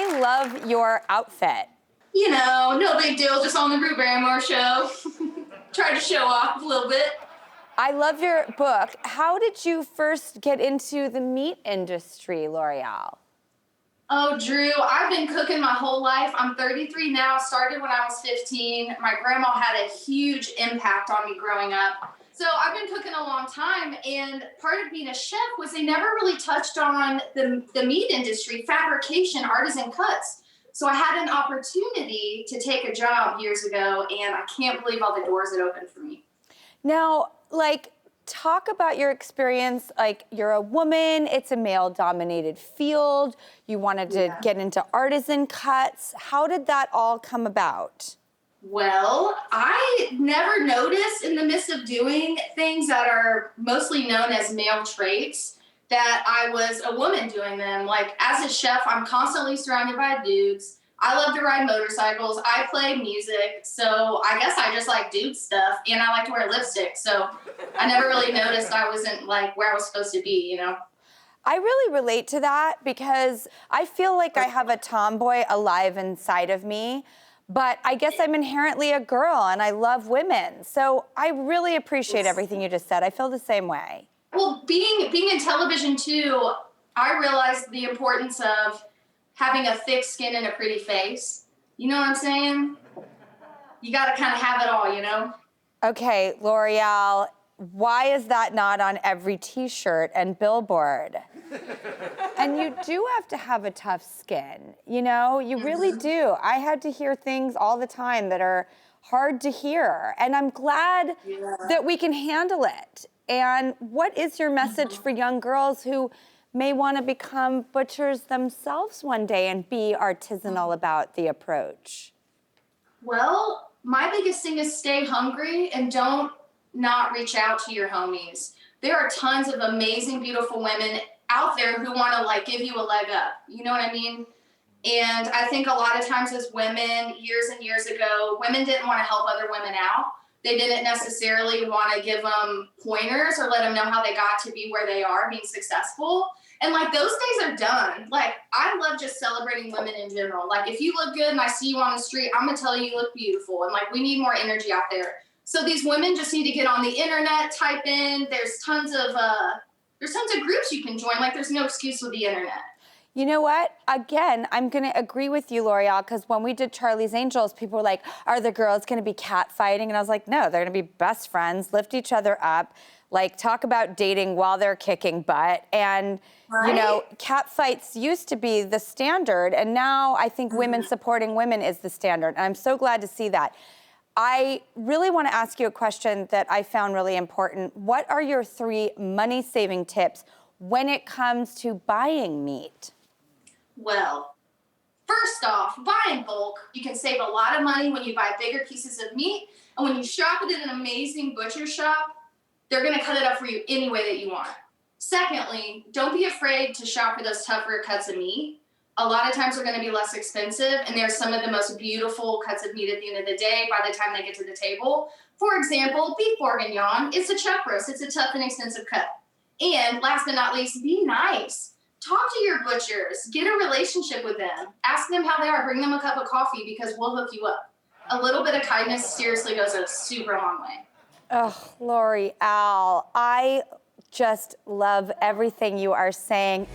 I love your outfit. You know, no big deal, just on the Drew Barrymore Show. Try to show off a little bit. I love your book. How did you first get into the meat industry, Loreal? Oh, Drew, I've been cooking my whole life. I'm 33 now, started when I was 15. My grandma had a huge impact on me growing up. So I've been cooking a long time, and part of being a chef was they never really touched on the meat industry, fabrication, artisan cuts. So I had an opportunity to take a job years ago, and I can't believe all the doors it opened for me. Now, talk about your experience. You're a woman, it's a male-dominated field. You wanted to get into artisan cuts. How did that all come about? Well, I never noticed in the midst of doing things that are mostly known as male traits that I was a woman doing them. Like, as a chef, I'm constantly surrounded by dudes. I love to ride motorcycles. I play music. So I guess I just like dude stuff, and I like to wear lipstick. So I never really noticed I wasn't like where I was supposed to be, you know? I really relate to that because I feel like I have a tomboy alive inside of me, but I guess I'm inherently a girl and I love women. So I really appreciate everything you just said. I feel the same way. Well, being in television too, I realized the importance of having a thick skin and a pretty face. You know what I'm saying? You got to kind of have it all, you know? Okay, Loreal, why is that not on every t-shirt and billboard? And you do have to have a tough skin, you know? You really do. I had to hear things all the time that are hard to hear, and I'm glad that we can handle it. And what is your message for young girls who may want to become butchers themselves one day and be artisanal about the approach? Well, my biggest thing is stay hungry and don't not reach out to your homies. There are tons of amazing, beautiful women out there who want to like give you a leg up. You know what I mean? And I think a lot of times as women, years and years ago, women didn't want to help other women out. They didn't necessarily want to give them pointers or let them know how they got to be where they are, being successful. And like those days are done. Like, I love just celebrating women in general. Like, if you look good and I see you on the street, I'm gonna tell you look beautiful. And like, we need more energy out there. So these women just need to get on the internet, type in. There's tons of groups you can join. Like, there's no excuse with the internet. You know what? Again, I'm going to agree with you, Loreal, because when we did Charlie's Angels, people were like, are the girls going to be catfighting? And I was like, no, they're going to be best friends, lift each other up, like talk about dating while they're kicking butt. And, you know, catfights used to be the standard, and now I think women supporting women is the standard. And I'm so glad to see that. I really want to ask you a question that I found really important. What are your 3 money-saving tips when it comes to buying meat? Well, first off, buy in bulk. You can save a lot of money when you buy bigger pieces of meat. And when you shop at an amazing butcher shop, they're going to cut it up for you any way that you want. Secondly, don't be afraid to shop for those tougher cuts of meat. A lot of times they're going to be less expensive, and they're some of the most beautiful cuts of meat at the end of the day by the time they get to the table. For example, beef bourguignon, it's a chuck roast. It's a tough and expensive cut. And last but not least, be nice. Talk to your butchers. Get a relationship with them. Ask them how they are. Bring them a cup of coffee because we'll hook you up. A little bit of kindness seriously goes a super long way. Oh, Loreal, I just love everything you are saying.